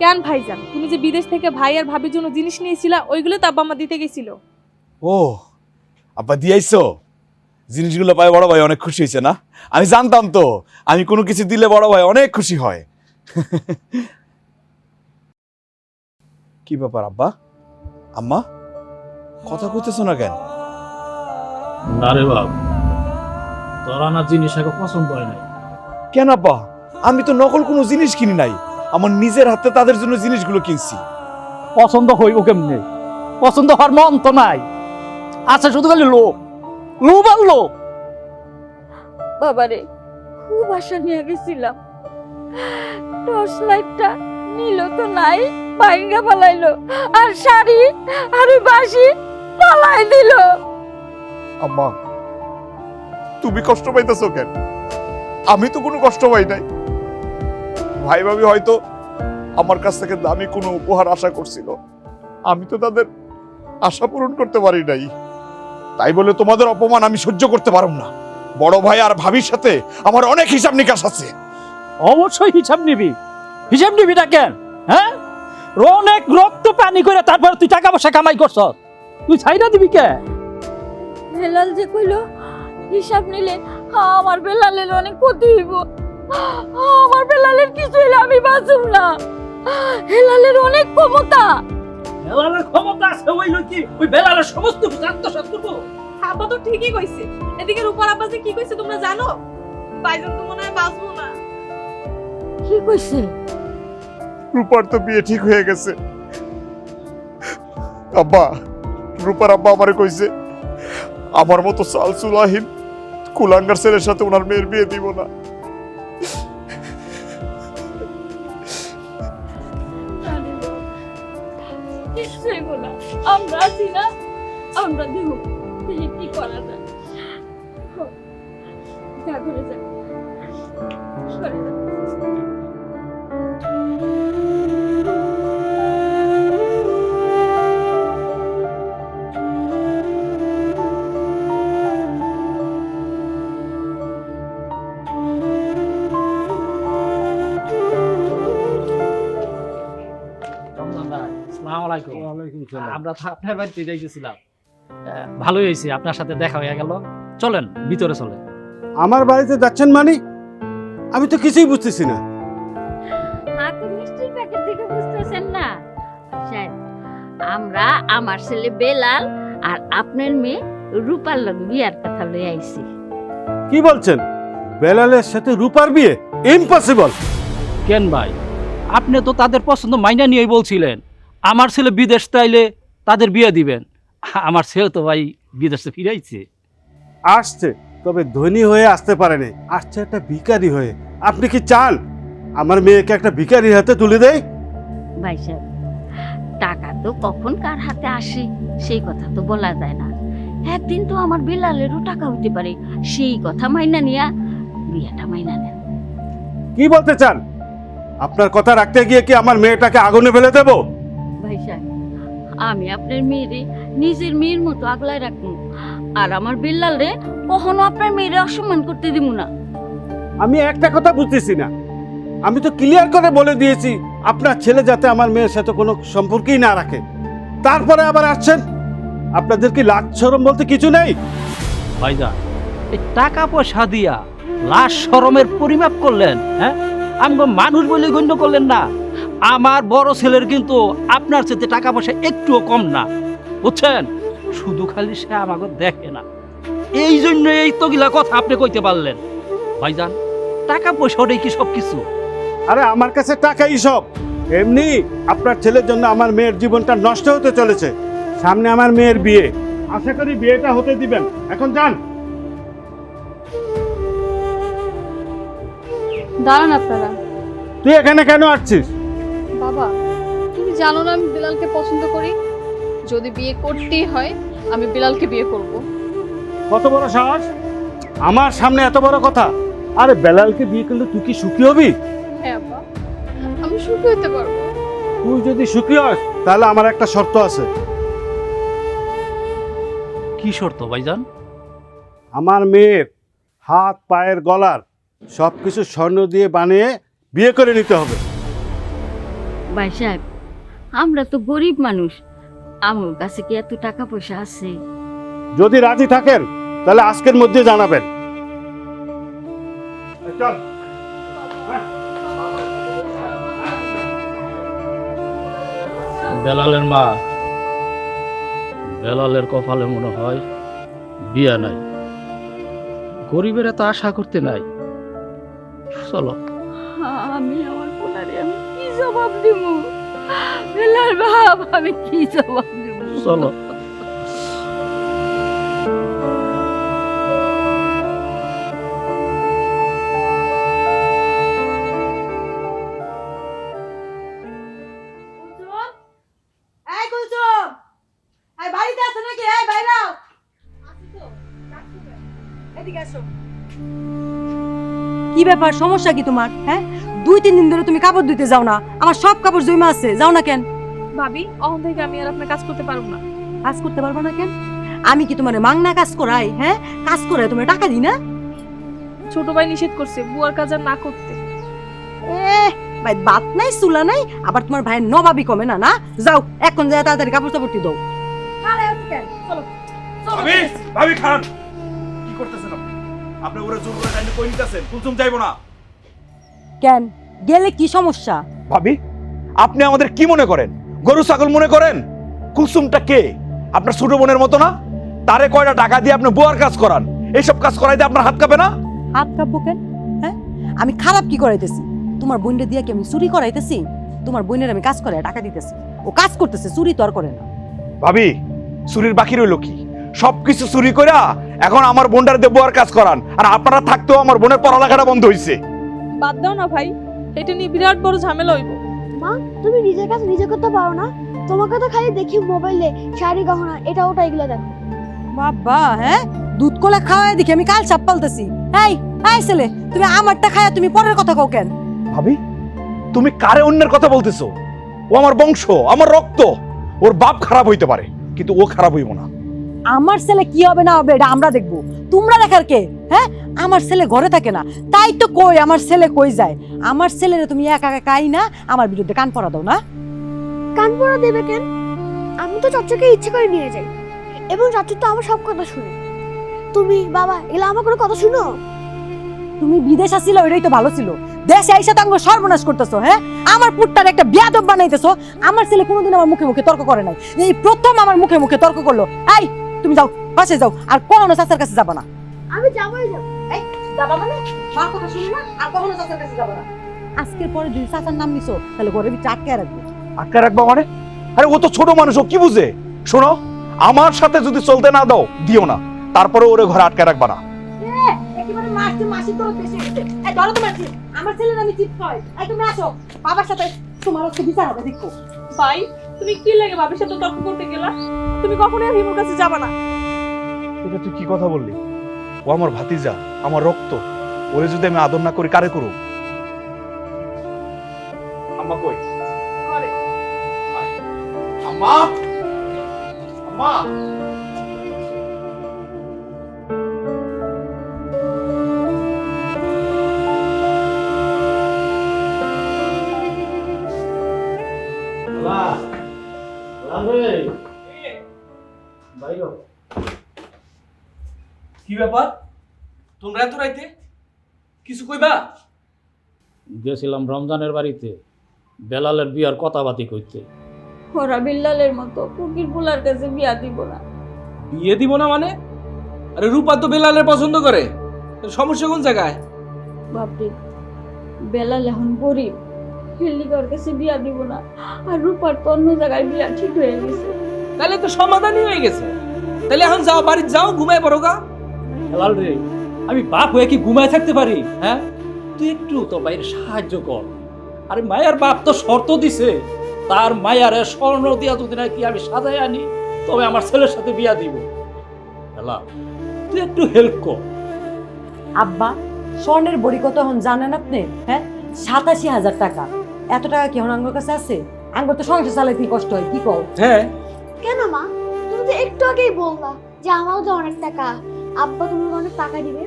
[SPEAKER 3] কেন ভাইজান, তুমি যে বিদেশ থেকে ভাই আর ভাবির জন্য জিনিস নিয়েছিলা, ওইগুলো তো আব্বা মা দিতে গেছিল।
[SPEAKER 10] ও, আব্বা দিয়েছো? জিনিসগুলো পায় বড় ভাই অনেক খুশি হয়েছে না? আমি জানতাম তো, আমি কোনো কিছু দিলে বড় ভাই অনেক খুশি হয়। কি ব্যাপার আব্বা আম্মা, কথা কইতেছো না কেন?
[SPEAKER 4] না রে বাপ, তোর আনা জিনিস আগে পছন্দ হয় নাই।
[SPEAKER 10] কেন আব্বা? আমি তো নকল কোনো জিনিস কিনি নাই, আমার নিজের হাতে তাদের জন্য জিনিসগুলো কিনছি।
[SPEAKER 4] পছন্দ হইব কেমনে? পছন্দ হওয়ার মন তো নাই, আচ্ছা শুধু খালি লোক, লোভ আর লোক।
[SPEAKER 2] বাবারে, খুব আশা নিয়ে গেছিলাম, টর্চ লাইটটা নিল তো নাই, ভাঙ্গা পালাইলো, আর শাড়ি আর ওই বাসি পালাই দিল।
[SPEAKER 1] আম্মা, তুমি কষ্ট পাইতেছো কেন? আমি তো কোনো কষ্ট পাই নাই। ভাই ভাবি হয়তো আমার কাছ থেকে দামি কোনো উপহার আশা করছিল, আমি তো তাদের আশা পূরণ করতে পারি নাই। তাই বলে তোমাদের অপমান আমি সহ্য করতে পারব না। বড় ভাই আর ভাবির সাথে আমার অনেক হিসাব নিকাশ আছে।
[SPEAKER 4] অবশ্যই হিসাব নিবি। হিসাব নিবি না কেন? হ্যাঁ, অনেক রক্ত পানি করে তারপর তুই টাকা পয়সা কামাই করছ, তুই ছাইরা দিবি কে?
[SPEAKER 2] বেলাল যে কইলো হিসাব নিলে আমার বেলালের অনেক ক্ষতি হইব, আমার বেলালের কিছু হইলে আমি বাঁচুম না। হেলালের অনেক ক্ষমতা।
[SPEAKER 4] বেলালের ক্ষমতা আছে হইল কি ওই বেলালের সমস্ত কিছু আত্মসাৎ করবো?
[SPEAKER 3] আব্বা তো ঠিকই কইছে। এদিকে রূপার আব্বা যে কি কইছে তোমরা জানো? ভাইজান তো মনে হয় বাঁচবো না।
[SPEAKER 2] কি কইছে?
[SPEAKER 1] রূপার তো বিয়ে ঠিক হয়ে গেছে। আব্বা,
[SPEAKER 10] রূপার আব্বা আমারে কইছে আমার মতো সালসুলাহীন কুলাঙ্গার ছেলের সাথে ওনার মেয়ের বিয়ে দিব না।
[SPEAKER 2] নিশ্চয়ই বলা আমরা আছি না, আমরা দেব, কি করা যায়। যা করে যা করে যা।
[SPEAKER 4] আসসালামু আলাইকুম। আমরা তো আপনার বাড়িতে যাইতেছিলাম। ভালোই হয়েছে, আপনার সাথে দেখা হয়ে গেল। চলেন ভিতরে চলেন।
[SPEAKER 6] আমার বাড়িতে যাচ্ছেন মানে? আমি তো কিছুই বুঝতেছি না।
[SPEAKER 2] হাতে মিষ্টির প্যাকেট থেকে বুঝতেছেন না? স্যার, আমরা আমার ছেলে বেলাল আর আপনার মেয়ে রূপার লগে বিয়ার কথা লই আইছি।
[SPEAKER 6] কি বলছেন? বেলালের সাথে রূপার বিয়ে? ইম্পসিবল।
[SPEAKER 4] কেন ভাই, আপনি তো তাদের পছন্দ মাইনা নিয়েই বলছিলেন আমার ছেলে বিদেশ চাইলে তাদের বিয়ে দিবেন। আমার ছেলে তো ভাই বিদেশে ফিরাইছে।
[SPEAKER 6] আসছে, তবে ধনী হয়ে আসতে পারেনি, আসছে একটা ভিখারি হয়ে। আপনি কি চান আমার মেয়েকে একটা ভিখারির হাতে তুলে দেয়?
[SPEAKER 2] ভাই সাহেব, টাকা তো কখন কার হাতে আসে সেই কথা তো বলা যায় না। একদিন তো আমার বেলালেরও টাকা হইতে পারে, সেই কথা মাইনা নিয়া বিয়াটা মাইনা নেন।
[SPEAKER 6] কি বলতে চান? আপনার কথা রাখতে গিয়ে কি আমার মেয়েটাকে আগুনে ফেলে দেব?
[SPEAKER 2] ভাই সাহেব, আমি আপনার মেয়েরে নিজের মেয়ের মতো আগলায় রাখবো, আর আমার বেলাল রে কখনো আপনার মেয়েরে অসম্মান করতে দিব না।
[SPEAKER 6] আমি একটা কথা বুঝতেছি না। আমি তো ক্লিয়ার করে বলে দিয়েছি আপনার ছেলে যাতে আমার মেয়ের সাথে কোনো সম্পর্কই না রাখে, তারপরে আবার আসছেন। আপনাদের কি লাজ শরম বলতে কিছু নেই?
[SPEAKER 4] ভাইজান, এই টাকা পয়সা দিয়া লাশ শরমের পরিমাপ করলেন? হ্যাঁ, আমি মানুষ বলে গণ্য করলেন না? আমার বড় ছেলের কিন্তু আপনার চেয়ে টাকা পয়সা একটুও কম না, বুঝছেন? শুধু খালি সে আমাকে দেখে না, এই জন্য এই তগিলা কথা আপনি কইতে পারলেন। ভাইজান, টাকা পয়সা ওটাই কি সব কিছু?
[SPEAKER 6] আরে আমার কাছে টাকাই সব। এমনি আপনার ছেলের জন্য আমার মেয়ের জীবনটা নষ্ট হতে চলেছে। সামনে আমার মেয়ের বিয়ে, আশা করি বিয়েটা হতে দিবেন। এখন যান।
[SPEAKER 5] দাঁড়ান আপনারা।
[SPEAKER 6] তুই এখানে কেন আসছিস?
[SPEAKER 5] বাবা, তুমি জানো না আমি বিলালকে পছন্দ করি। যদি বিয়ে করতেই হয় আমি বিলালকে বিয়ে করব।
[SPEAKER 6] কত বড় সাহস, আমার সামনে এত বড় কথা! আরে বেলালকে বিয়ে করলে তুই কি সুখী হবি?
[SPEAKER 5] হ্যাঁ আব্বা, আমি সুখী হতে পারবো।
[SPEAKER 6] তুই যদি সুখী হস তাহলে আমার একটা শর্ত আছে।
[SPEAKER 4] কি শর্ত ভাইজান?
[SPEAKER 6] আমার মেয়ের হাত পায়ের গলার সবকিছু স্বর্ণ দিয়ে বানিয়ে বিয়ে করে নিতে হবে।
[SPEAKER 2] ভাই সাহেব, আমরা তো গরিব মানুষ, আমার কাছে কি এত টাকা পয়সা আছে?
[SPEAKER 6] যদি রাজি থাকেন তাহলে আজকের মধ্যে জানাবেন। চল।
[SPEAKER 4] বেলালের মা, বেলালের কপালে মনে হয় বিয়া নাই। গরিবের এত আশা করতে নাই। চলো।
[SPEAKER 2] আমি আমার পোলারে আমি কি জবাব দিব? বেলাল বাপ, আমি কি জবাব দিব?
[SPEAKER 4] চলো।
[SPEAKER 8] এই কুলসুম, এই বাড়িতে আছো নাকি? এই বাইরাও। এদিকে আসো। কি ব্যাপার, সমস্যা কি তোমার? হ্যাঁ, 2-3 দিন ধরে তুমি কাপড় ধুইতে যাও না। আমার সব কাপড় জমা আছে, যাও না কেন?
[SPEAKER 3] ভাবি, অহন থেকে আমি আর আপনার কাজ করতে পারবো না।
[SPEAKER 8] কাজ করতে পারবা না কেন? আমি কি তোমার মাংনা কাজ করাই? হ্যাঁ, কাজ করে তোমার টাকা দিই না?
[SPEAKER 3] ছোট ভাই নিষেধ করছে বুয়ার কাজ আর না করতে।
[SPEAKER 8] ভাই বাত নাই চুলা নাই, আবার তোমার ভাইয়ের নবাবি কমে না। না যাও, এখন যায় তাড়াতাড়ি কাপড় চাপড় দাও।
[SPEAKER 10] ভাবি, ভাবি খান। কি করতেছেন আপনি? আপনি ওরে জোর করে টাইনে কই নিতেছেন? কুলসুম যাইবো না।
[SPEAKER 8] কেন গেলে কি সমস্যা?
[SPEAKER 10] ভাবি, আপনি আমাদের কি মনে করেন? গরু ছাগল মনে করেন? কুলসুমটা কে? আপনার ছোট বোনের মতো না? তারে কয়টা টাকা দিয়ে আপনি বুয়ার কাজ করান? এইসব কাজ করাইতে আপনার হাত কাঁপে না?
[SPEAKER 8] হাত কাঁপবো কেন? হ্যাঁ, আমি খারাপ কি করাইতেছি? তোমার বোনটা দিয়ে কি আমি চুরি করাইতেছি? তোমার বোনের আমি কাজ করে টাকা দিতেছি, ও কাজ করতেছে, চুরি তো আর করে না।
[SPEAKER 10] ভাবি, চুরির বাকি রইল কি? সবকিছু চুরি কইরা এখন আমার বোনটার দিয়ে বুয়ার কাজ করান, আর আপনারা থাকতেও আমার বোনের পড়ালেখাটা বন্ধ হইছে।
[SPEAKER 3] বাদ দাও না ভাই, এটা নিয়ে বিরাট বড় ঝামেলা হইব।
[SPEAKER 9] মা তুমি নিজের কাজ নিজে করতে পারো না? তোমাকে তো খালি দেখি মোবাইলে শাড়ি গহনা এটা ওটা এগুলো দেখো।
[SPEAKER 8] বাবা হ্যাঁ, দুধ কলা খাওয়াই দেখি আমি কাল চাপ পালতেছি। এই এই ছেলে, তুমি আমারটা খায়া তুমি পরের কথা কও কেন?
[SPEAKER 10] ভাবি, তুমি কারে অন্যের কথা বলতেছো? ও আমার বংশ, আমার রক্ত। ওর বাপ খারাপ হইতে পারে, কিন্তু ও খারাপ হইব না।
[SPEAKER 8] আমার ছেলে কি হবে না হবে এটা আমরা দেখবো, তোমরা দেখার কে? হ্যাঁ, আমার ছেলে ঘরে থাকে না, তাই তো কই আমার ছেলে কই যায়। আমার ছেলেরে তুমি একা একা কাই না আমার বিরুদ্ধে কান পড়া দাও না।
[SPEAKER 9] কান পড়া দেবে কেন? আমি তো চাচুকে ইচ্ছে করে নিয়ে যাই, এবং চাচু তো আমার সব কথা শুনে। তুমি বাবা এলা আমার কোনো কথা শুনো?
[SPEAKER 8] তুমি বিদেশ আসিল ওইটাই তো ভালো ছিল, দেশে আইসা তো আমাকে সর্বনাশ করতেছো। হ্যাঁ, আমার পুটটার একটা বিয়াদব বানাইতেছো। আমার ছেলে কোনোদিন আমার মুখে মুখে তর্ক করে নাই, এই প্রথম আমার মুখে মুখে তর্ক করলো। এই তুমি যাও, বাসে যাও, আর কখনো চাচার কাছে যাবো না।
[SPEAKER 9] আমি যাবোই যাব।
[SPEAKER 8] এই যাবা মানে মার কথা শুনি না, আর কখনো চাচার কাছে যাবো না। আজকের পরে যদি চাচার নাম নিছো তাহলে ঘরে ভিতরে আটকে রাখবো।
[SPEAKER 10] আটকা রাখবা মানে? আরে ও তো ছোট মানুষ, ও কি বুঝে? শোনো, আমার সাথে যদি চলতে না দাও দিও না, তারপরে ওরে ঘরে আটকা রাখবা না।
[SPEAKER 8] একেবারে মাসি মাসি তো বেশি হয়েছে। এই ধরো তোমার চিপ, আমার ছেলের আমি চিপ খাই। এই তুমি আসো, বাবার সাথে তোমার আজকে বিচার হবে দেখো।
[SPEAKER 3] ভাই তুমি কি লাগে ভাবির সাথে তর্ক করতে গেলা? তুমি কখনোই আর হিমুর কাছে যাবা না।
[SPEAKER 10] এটা তুই কি কথা বললি? ও আমার ভাতিজা, আমার রক্ত। ওরে যদি আমি আদর না করি কারে করব? আম্মা কই?
[SPEAKER 3] ঘরে।
[SPEAKER 10] আম্মা, আম্মা।
[SPEAKER 7] কি ব্যাপার? তোমরা এত রাইতে কিছু কইবা?
[SPEAKER 4] গেছিলাম রমজানের বাড়িতে বেলালের বিয়ার কথাবার্তি কইতে।
[SPEAKER 2] ওরা বিল্লালের মতো ফকির পোলার কাছে বিয়া দিব না।
[SPEAKER 7] বিয়ে দিব না মানে? আরে রূপা তো বেলালের পছন্দ করে, সমস্যা কোন জায়গায়?
[SPEAKER 2] বাপরে, বেলাল এখন গরিব, হিল্লিকার কাছে বিয়া দিব না। আর রূপার তো অন্য জায়গায় বিয়া ঠিক হয়ে গেছে।
[SPEAKER 7] তাহলে তো সমাধানই হয়ে গেছে। তাহলে এখন যাও, বাড়ি যাও, ঘুমায় পড়ো গা।
[SPEAKER 4] বেলাল রে, আমি বাপ হয়ে কি ঘুমায় থাকতে পারি? হ্যাঁ, তুই একটু তোর বাইরে সাহায্য কর। আরে মায়ার বাপ তো শর্ত দিছে, তার মায়ারে স্বর্ণ দিয়া যদি নাকি আমি সাজায় আনি তবে আমার ছেলের সাথে বিয়া দিব। বেলাল, তুই একটু হেল্প কর।
[SPEAKER 8] আব্বা, স্বর্ণের বড়ি কত এখন জানেন আপনি? হ্যাঁ, 87,000 টাকা। এত টাকা কি এখন আঙ্গুর কাছে আছে? আঙ্গুর তো সংসার চালাইতে কষ্ট হয়, কি কও?
[SPEAKER 7] হ্যাঁ,
[SPEAKER 9] কেন মা, তুমি তো একটু আগেই বললা যে আমারও তো অনেক টাকা, আব্বা তুমি অনেক টাকা দিবে।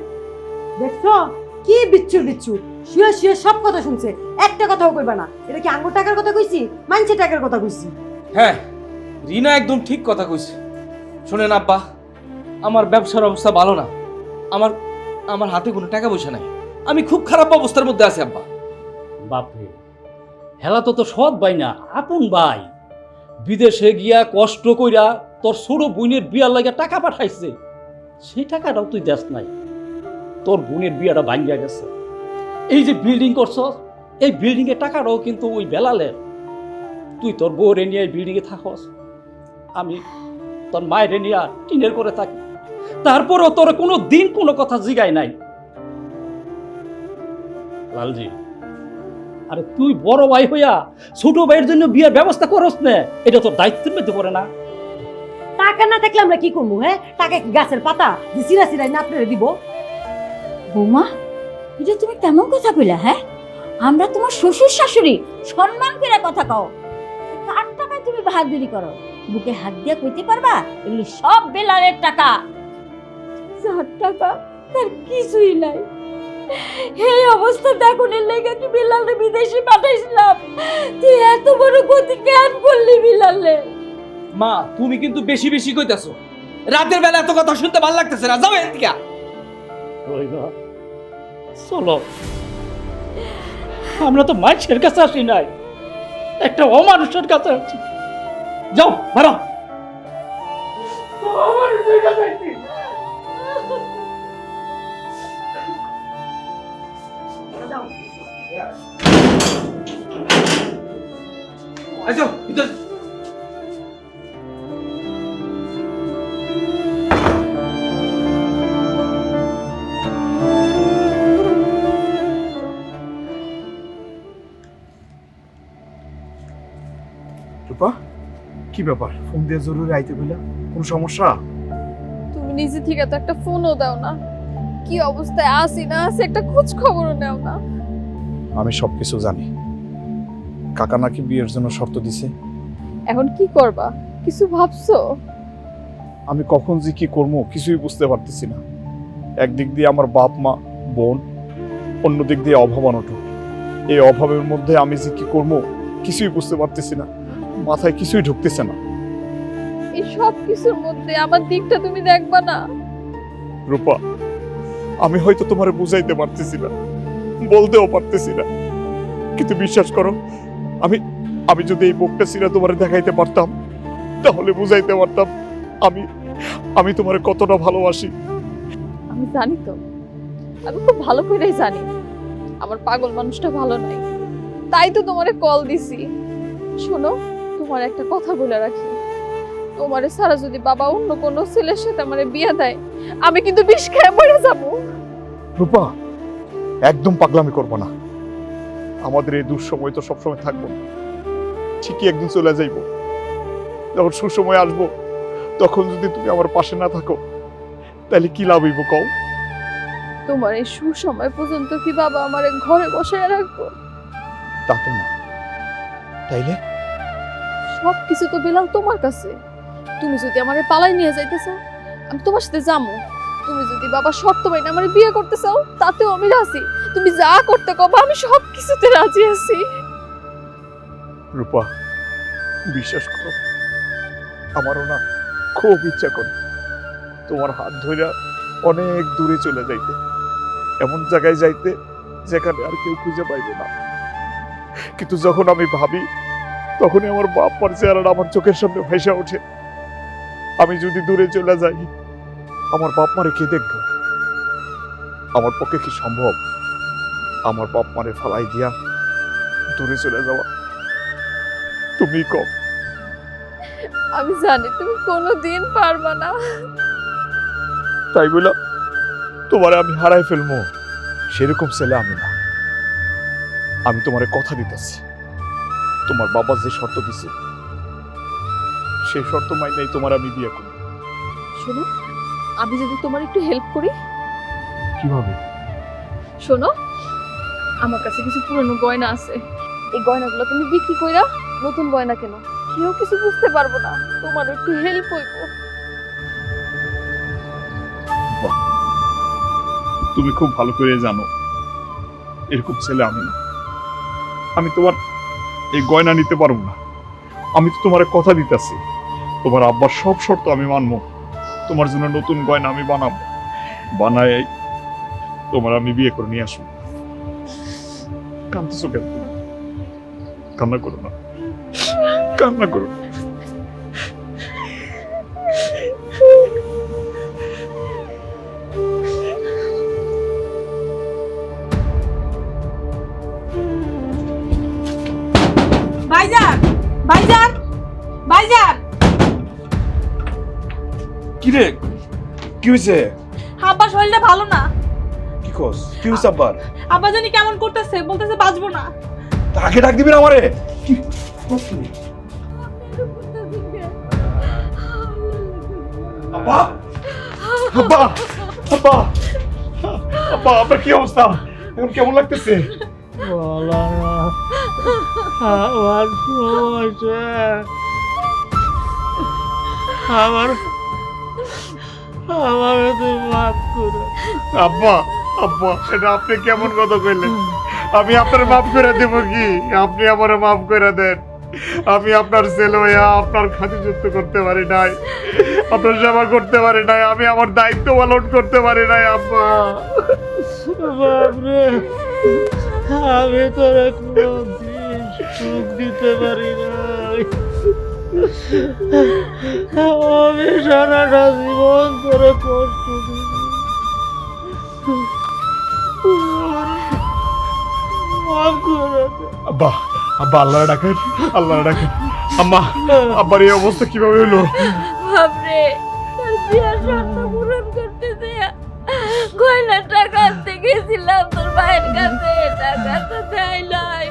[SPEAKER 8] দেখছো কি বিচ্ছু বিচ্ছু, শুয়ে শুয়ে সব কথা শুনছে, একটা কথাও কইবা না। এটা কি আঙ্গুর টাকার কথা কইছি, মানছে টাকার কথা কইছি?
[SPEAKER 7] হ্যাঁ, রিনা একদম ঠিক কথা কইছে। শোনেন আব্বা, আমার ব্যবসার অবস্থা ভালো না। আমার আমার হাতে কোনো টাকা পয়সা নাই। আমি খুব খারাপ অবস্থার মধ্যে আছি আব্বা।
[SPEAKER 4] বাপরে, হেলা তো তোর সৎ ভাই না, আপন ভাই। বিদেশে গিয়া কষ্ট কইরা তোর ছোট বোনের বিয়ার লাগা টাকা পাঠাইছে, সেই টাকাটাও তুই দেস নাই। তোর বোনের বিয়াটা ভাঙ্গিয়া গেছে। এই যে বিল্ডিং করছস, এই বিল্ডিং এর টাকাটাও কিন্তু ওই বেলালের। তুই তোর বউরে নিয়ে এই বিল্ডিং এ থাকস, আমি তোর মায়ের নিয়ে টিনের করে থাকি। তারপরও তোর কোনো দিন কোনো কথা জিগাই নাই। লালজি, আরে তুই বড় ভাই হইয়া ছোট ভাইয়ের জন্য বিয়ের ব্যবস্থা করস না, এটা তোর দায়িত্বের মধ্যে পড়ে না?
[SPEAKER 8] টাকা না থাকলে আমরা কি করবো? হ্যাঁ, টাকা কি গাছের পাতা যে চিরা চিরাই না আপনারে দিব?
[SPEAKER 2] বৌমা, এটা তুমি কেমন কথা কইলা? হ্যাঁ, আমরা তোমার শ্বশুর শাশুড়ি, সম্মান করে কথা কও। কার টাকায় তুমি বাহাদুরি করো? বুকে হাত দিয়ে কইতে পারবা এগুলি সব বেলালের টাকা। যার টাকা তার কিছুই নাই। এই অবস্থা দেখুন, এর লেগে কি বিলালে বিদেশে পাঠাইছিলাম? তুই এত বড় গতি কেন করলি বিলালে?
[SPEAKER 7] মা, তুমি কিন্তু বেশি বেশি কইতাছো। রাতের বেলা এত কথা শুনতে ভালো লাগতেছে না, যাও এদিকে।
[SPEAKER 4] চলো, আমরা তো মানুষের কাছে আসি নাই, একটা অমানুষের কাছে আসছি। যাও, ভাড়া। অমানুষের কাছে আসছি।
[SPEAKER 7] আচ্ছা, ভিতর।
[SPEAKER 1] কি ব্যাপার, ফোন দিয়ে জরুরি আইতে কইলা? কোনো সমস্যা?
[SPEAKER 5] তুমি নিজে থেকে তো একটা ফোনও দাও না, কি অবস্থায় আসি না আসি একটা খোঁজ খবরও নেও না।
[SPEAKER 1] আমি সবকিছু জানি। কাকা নাকি বিয়ের জন্য শর্ত দিছে।
[SPEAKER 5] এখন কি করবা, কিছু ভাবছো?
[SPEAKER 1] আমি কখন যে কি করবো কিছুই বুঝতে পারতেছি না। একদিক দিয়ে আমার বাপ মা বোন, অন্য দিক দিয়ে অভাব অনটন। এই অভাবের মধ্যে আমি যে কি করবো কিছুই বুঝতে পারতেছি না, মাথায় কিছুই ঢুকতেছে না।
[SPEAKER 5] এই সব কিছুর মধ্যে আমার দিকটা তুমি দেখবা না?
[SPEAKER 1] রূপা, আমি হয়তো তোমারে বুঝাইতে পারতেছি না, বলতেও পারতেছি না, কিন্তু বিশ্বাস করো, আমি আমি যদি এই বুকটা সিরা তোমারে দেখাইতে পারতাম তাহলে বুঝাইতে পারতাম আমি আমি তোমারে কতটা ভালোবাসি।
[SPEAKER 5] আমি জানি তো, আমি খুব ভালো করেই জানি আমার পাগল মানুষটা ভালো নাই, তাই তো তোমারে কল দিছি। শোনো, তোমার একটা কথা বলে রাখি, তোমারে ছাড়া যদি বাবা অন্য কোনো ছেলের সাথে আমারে বিয়ে দেয়, আমি কিন্তু বিষ খেয়ে মরে যাবো।
[SPEAKER 1] রূপা, একদম পাগলামি করবো না। আমাদের এই দুঃসময় তো সবসময় থাকবো না, ঠিকই একদিন চলে যাইব। যখন সুসময় আসবো তখন যদি তুমি আমার পাশে না থাকো তাহলে কি লাভ হইব কও?
[SPEAKER 5] তোমার এই সুসময় পর্যন্ত কি বাবা আমারে ঘরে বসায় রাখবো?
[SPEAKER 1] তা তো না। তাইলে
[SPEAKER 5] সবকিছু তো বেলাল তোমার কাছে। তুমি যদি আমারে পালাই নিয়ে যাইতে চাও, আমি তোমার সাথে যাবো। তুমি যদি বাবা শর্ত বাইনা আমারে বিয়ে করতে চাও, তাতেও আমি রাজি। তুমি যা করতে কবা আমি সব কিছুতে রাজি আছি।
[SPEAKER 1] রূপা, বিশ্বাস করো, আমারও না খুব ইচ্ছা করে তোমার হাত ধরে অনেক দূরে চলে যাইতে, এমন জায়গায় যাইতে যেখানে আর কেউ খুঁজে পাইবে না। কিন্তু যখন আমি ভাবি তখনই আমার বাপ মার চেহারাটা আমার চোখের সামনে ভেসে ওঠে। আমি যদি দূরে চলে যাই আমার বাপ মারে কে দেখবে? আমার পক্ষে কি সম্ভব আমার বাপ মারে ফালাই দিয়া দূরে চলে যাওয়া? তুমি কম।
[SPEAKER 5] আমি জানি তুমি কোনোদিন পারবা না।
[SPEAKER 1] তাই বললাম তোমারে আমি হারাই ফেলবো সেরকম ছেলে আমি না। আমি তোমারে কথা দিতেছি, তোমার বাবা যে শর্ত দিছে সেই শর্ত মাইনেই তোমার আমি বিয়ে করব।
[SPEAKER 5] শোনো, আমি যদি তোমার একটু হেল্প করি।
[SPEAKER 1] কিভাবে?
[SPEAKER 5] শোনো, আমার কাছে কিছু পুরনো গয়না আছে, এই গয়নাগুলো তুমি বিক্রি কইরা নতুন গয়না কেন, কেউ কিছু বুঝতে পারবো না, তোমার একটু হেল্প হইব।
[SPEAKER 1] তুমি খুব ভালো করে জানো এরকম ছেলে আমি না। আমি তোমার এই গয়না নিতে পারবো না। আমি তো তোমার কথা দিতেছি, তোমার আব্বার সব শর্ত আমি মানবো। তোমার জন্য নতুন গয়না আমি বানাবো, বানাই তোমার আমি বিয়ে করে নিয়ে আসবো। কাঁদতেছো কেন? কান্না করো না, কান্না করো না।
[SPEAKER 3] ভাইজান, ভাইজান, ভাইজান।
[SPEAKER 10] কি রে, কি হয়েছে?
[SPEAKER 3] আব্বার শরীরটা ভালো না।
[SPEAKER 10] কি কস? কি হয়েছে আব্বার?
[SPEAKER 3] আব্বা জানি কেমন করতেছে, বলতেছে বাঁচবো না।
[SPEAKER 10] তাকে ডাক দিবি না আমারে? কি কস তুই? আব্বা,
[SPEAKER 1] আব্বা, আব্বা, আব্বা, আপনার কি অবস্থা? এখন কেমন লাগতেছে? আব্বা, আব্বা, এটা আপনি কেমন কথা কইলেন? আমি আপনার মাফ করে দেব কি? আপনি আমার মাফ করে দেন। আমি আপনার ছেলে হইয়া আপনার খাতিরযুক্ত করতে পারি নাই, আপনার সেবা করতে পারি নাই, আমি আমার দায়িত্ব পালন করতে পারি নাই। আব্বা,
[SPEAKER 11] বাপরে, আমি তোরা কোনদিন সুখ দিতে পারি নাই। আমি সারাটা জীবন তোরা কষ্ট দিবি। মাফ করে দে।
[SPEAKER 1] আব্বা, আব্বা, আল্লাহ ডাকেন, আল্লাহ ডাকেন। আম্মা, আব্বার এই অবস্থা কিভাবে হলো?
[SPEAKER 2] বাপরে, তার বিয়ার শর্ত পূরণ করতে দেয়া গয়না টাকা আনতে গেছিলাম তোর ভাইয়ের কাছে, টাকা তো দেয় নাই।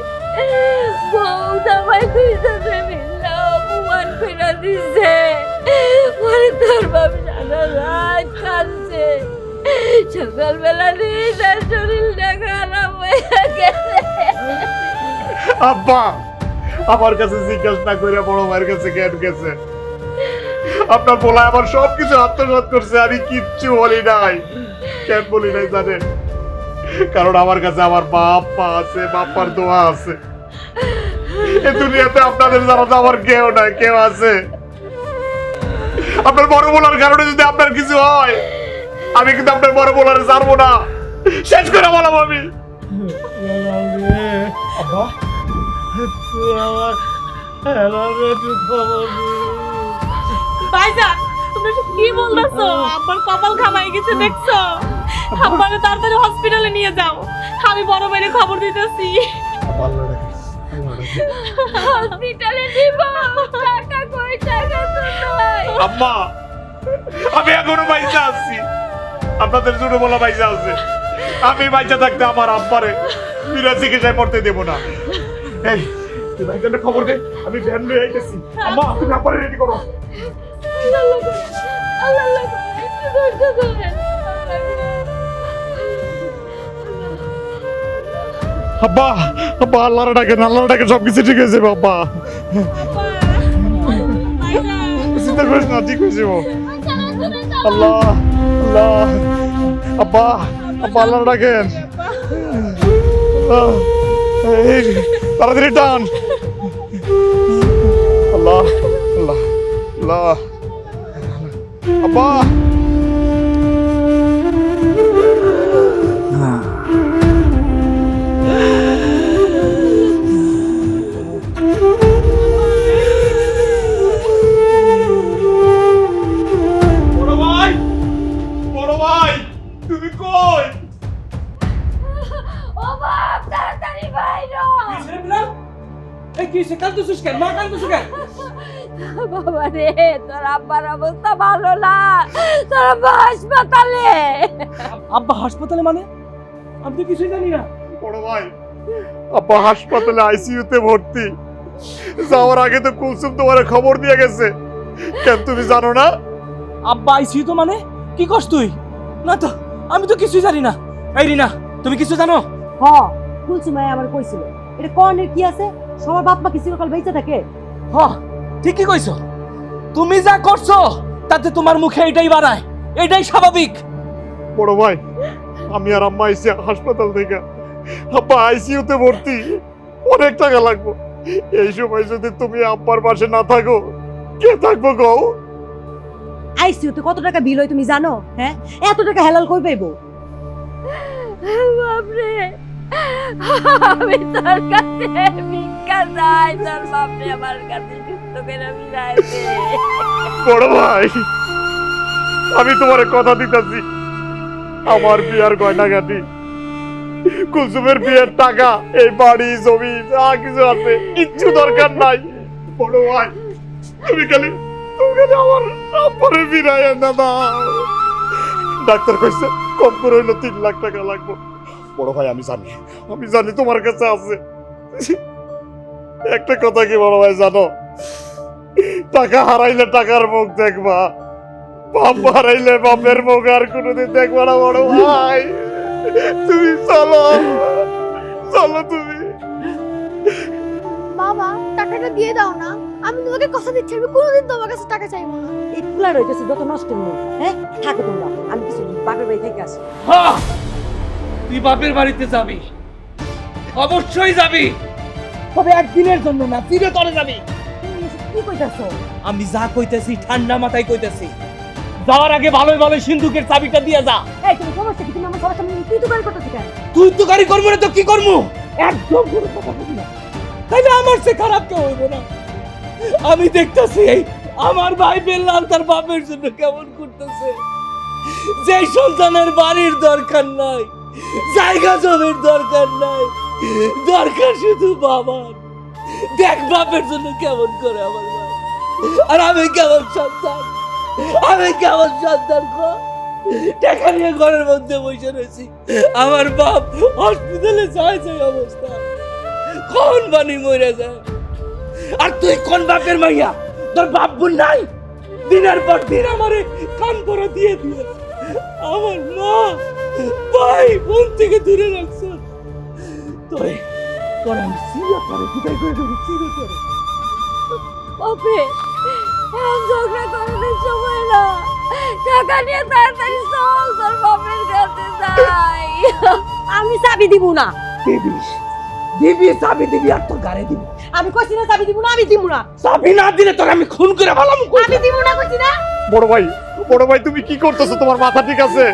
[SPEAKER 2] বউ জামাই দুইজনে মিললে অপমান অপমান করে দিছে। পরে তোর বাপ সারা রাত কাঁদছে। সকালবেলা দিয়ে তার শরীরটা খারাপ হয়ে গেছে।
[SPEAKER 1] আব্বা আমার কাছে জিজ্ঞাসা না করে বড় ভাইয়ের কাছে কেন গেছে? আপনার বলা আমার সবকিছু আত্মসাৎ করছে, আমি কিচ্ছু বলি নাই। কেন বলি নাই জানেন? কারণ আমার কাছে আমার বাপ মা আছে, বাপ্পার দোয়া আছে। এই দুনিয়াতে আপনাদের যারা তো আমার কেউ নাই, কেউ আছে। আপনার বড় বলার কারণে যদি আপনার কিছু হয়, আমি কিন্তু আপনার বড় বলারে ছাড়বো না, শেষ করে বললাম আমি।
[SPEAKER 11] আব্বা তুই আমার হেলার একটু খবর দে।
[SPEAKER 3] ভাইজান তোমরা সব কি বলতেছো? আব্বার কপাল খামাই গেছে দেখছো? আব্বারে তাড়াতাড়ি হসপিটালে নিয়ে যাও, আমি বড় ভাইরে খবর দিতেছি।
[SPEAKER 2] হসপিটালে নিব, টাকা কই? টাকা তো নাই।
[SPEAKER 1] আম্মা আমি এখনো বাইচা আছি, আপনাদের ছোট বলা বাইচা আছে। আমি বাইচা থাকতে আমার আব্বারে বিনা চিকিৎসায় পড়তে দেবো না। এই তুই ভাইজানকে খবর দে, আমি ভ্যান লয়ে আইতেছি। আম্মা তুমি আব্বারে রেডি করো।
[SPEAKER 2] আল্লাহ একটু ধৈর্য ধরেন।
[SPEAKER 1] আব্বা আব্বা আল্লাহর ডাকেন, আল্লাহর ডাকে সবকিছু ঠিক হয়েছে বাবা। চিন্তা করিস না, ঠিক হয়েছে ও। আল্লাহ আল্লাহ আব্বা আব্বা আল্লাহর ডাকেন। এই তাড়াতাড়ি টান। আল্লাহ আল্লাহ আল্লাহ আব্বা। বড় ভাই তুমি কই?
[SPEAKER 2] ও বাপ তাড়াতাড়ি বাইরো।
[SPEAKER 7] এই কি সে কাঁদতেছিস কেন? মা কাঁদতেছিস কেন?
[SPEAKER 2] বাবা রে, তোর আব্বার অবস্থা ভালো না, তোর আব্বা হাসপাতালে।
[SPEAKER 7] আব্বা হাসপাতালে মানে? আমি তো কিছুই জানি না।
[SPEAKER 1] বড় ভাই আব্বা হাসপাতালে আইসিইউতে ভর্তি। যাওয়ার আগে তো কুলসুম তোমার খবর দিয়ে গেছে। কেন তুমি জানো না?
[SPEAKER 7] আব্বা আইসিইউ তো মানে কি করছ তুই? না তো, আমি তো কিছুই জানি না। এই রিনা তুমি কিছু জানো?
[SPEAKER 8] হ কুলসুম ভাই আমার কইছিল এটা কর্নের কি আছে, সবার বাপ মা কি চিরকাল বেঁচে থাকে?
[SPEAKER 7] হ ঠিকই কইছো। তুমি যা করছো তাতে তোমার মুখে এটাই বাড়ায়, এটাই স্বাভাবিক।
[SPEAKER 1] বড় ভাই আমি আর আম্মা আইসি হাসপাতাল থেকে। আব্বা আইসিইউতে ভর্তি, অনেক টাকা লাগবে। এই সময় যদি তুমি আব্বার পাশে না থাকো, কে থাকবো গো?
[SPEAKER 8] আইসিইউতে কত টাকা বিল হয় তুমি জানো? হ্যাঁ, এত টাকা হেলাল কই পাইবো?
[SPEAKER 2] বাপরে, আমি তোর কাছে ভিক্ষা চাই, তোর বাপরে আমার কাছে যুক্ত করে মিলাইছে।
[SPEAKER 1] বড় ভাই আমি তোমার কথা দিতেছি, আমার বিয়ার গয়নাগাটি, কুলসুমের বিয়ের টাকা, এই বাড়ি জমি যা কিছু আছে কিচ্ছু দরকার নাই। বড় ভাই তুমি খালি আমার আব্বারে ফিরাইয়া না দাও। ডাক্তার কইছে কম করে হইলো 3 লাখ টাকা লাগবে। বড় ভাই আমি জানি তোমার কাছে আছে। একটা কথা কি বড় ভাই জানো, টাকা হারাইলে টাকার মুখ দেখবা, বাপ হারাইলে বাপের মুখ আর কোনোদিন দেখবা না। বড় ভাই তুমি চলো চলো তুমি।
[SPEAKER 9] বাবা টাকাটা দিয়ে দাও না, আমি তোমাকে কথা দিচ্ছি আমি কোনোদিন তোমার কাছে টাকা চাইবো না।
[SPEAKER 8] এই ফুলার হইতেছে যত নষ্ট নেই। হ্যাঁ থাকো তোমরা, আমি কিছু বাপের বাড়ি থেকে আসি।
[SPEAKER 7] হ্যাঁ তুই বাপের বাড়িতে যাবি, অবশ্যই যাবি, তবে একদিনের জন্য না, চিরতরে যাবি।
[SPEAKER 8] তুমি এসব কি কইতাছো?
[SPEAKER 7] আমি যা কইতেছি ঠান্ডা মাথায় কইতেছি। যাওয়ার আগে ভালোই ভালো সিন্ধুকের চাবিটা দিয়ে যা।
[SPEAKER 8] এই তুমি সমস্যা কি? তুমি আমার সবার সামনে তুই তো গাড়ি করতেছিস কেন?
[SPEAKER 7] তুই তো গাড়ি করবো না তো কি করবো? একদম কোনো কথা বলবি না, তাইলে আমার সে খারাপ কেউ হইব না। আমি দেখতেছি এই আমার ভাই বেল্লাল তার বাপের জন্য কেমন করতেছে। যে সন্তানের বাড়ির দরকার নাই, জায়গা জমির দরকার নাই, দরকার শুধু বাবার। দেখ বাপের জন্য কেমন করে আমার ভাই। আর আমি কেমন সন্তান, আমি কেমন সন্তান টাকা নিয়ে ঘরের মধ্যে বসে রয়েছি। আমার বাপ হসপিটালে যায় সেই অবস্থা, কোন বানি মরে যায়। আর তুই কোন বাপের মাইয়া তোর বাপ বোন নাই? দিনের পর দিন আমারে কান পরা দিয়ে দিয়ে আমার মা ভাই বোন থেকে দূরে রাখছ। তোরে তোর আমি চিরতরে বিদায় করে দেবো, চিরতরে।
[SPEAKER 2] বাপে এখন ঝগড়া করানোর সময় না, টাকা নিয়ে তাড়াতাড়ি চল তোর বাপের কাছে যাই।
[SPEAKER 8] আমি চাবি দিব না।
[SPEAKER 7] দিবি দিবি, চাবি দিবি আর তোর গাড়ি দিবি।
[SPEAKER 8] আমি কইছি না চাবি দিব না, আমি দিব না।
[SPEAKER 7] চাবি না দিলে তোর আমি খুন করে ভালাম।
[SPEAKER 8] আমি দিব না কইছি না।
[SPEAKER 1] বড় ভাই তুমি কি করতেছো? তোমার মাথা ঠিক আছে?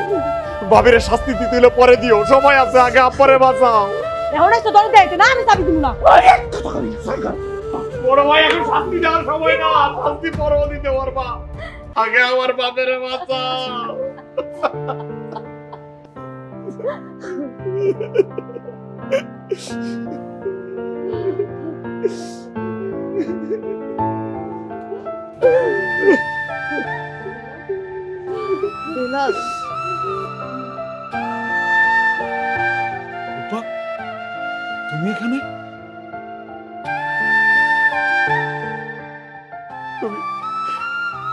[SPEAKER 1] ভাবিরে শাস্তি দিতে হলে পরে দিও, সময় আছে, আগে আব্বারে বাঁচাও।
[SPEAKER 8] এখন তো দরদ দেয় না, আমি চাবি দিব না।
[SPEAKER 1] বড় ভাই এখন শাস্তি দেওয়ার সময় না, শাস্তি পরেও দিতে পারবা, আগে আমার বাপেরে বাঁচাও।
[SPEAKER 5] বেলাল,
[SPEAKER 6] তুমি এখানে?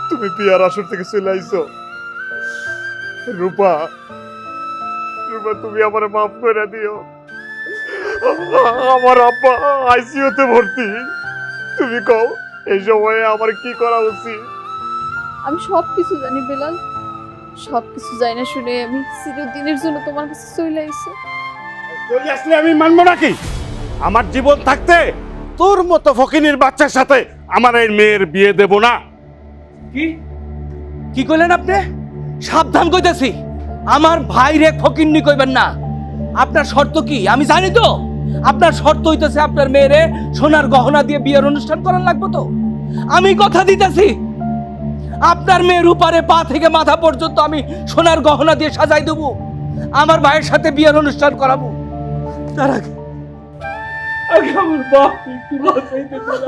[SPEAKER 1] তুমি বিয়ার আসর থেকে চলে আইছো। রূপা তুমি আমারে মাফ করে দিও। আমার আব্বা আইসিইউতে ভর্তি। তুমি কও এই সময়ে আমার কি করা উচিত?
[SPEAKER 5] আমি সব কিছু জানি বেলাল, সব কিছু জানি না শুনে আমি চিরদিনের জন্য তোমার কাছে চলে আইছি।
[SPEAKER 6] চলে আসলে আমি মানবো নাকি? আমার জীবন থাকতে তোর মতো ফকিনীর বাচ্চার সাথে আমার এই মেয়ের বিয়ে দেব না।
[SPEAKER 7] কি কি কইলেন আপনি? সাবধান কইতাছি, আমার ভাইরে ফকিন্নি কইবেন না। আপনার শর্ত কি আমি জানি তো। আপনার শর্ত হইতেছে আপনার মেয়েরে সোনার গহনা দিয়ে বিয়ের অনুষ্ঠান করার লাগবে তো। আমি কথা দিতেছি, আপনার মেয়ের উপরে পা থেকে মাথা পর্যন্ত আমি সোনার গহনা দিয়ে সাজাই দেবো, আমার ভাইয়ের সাথে বিয়ের অনুষ্ঠান করাবো। তার আগে আমার বাপ একটু বাঁচাইতে পারে।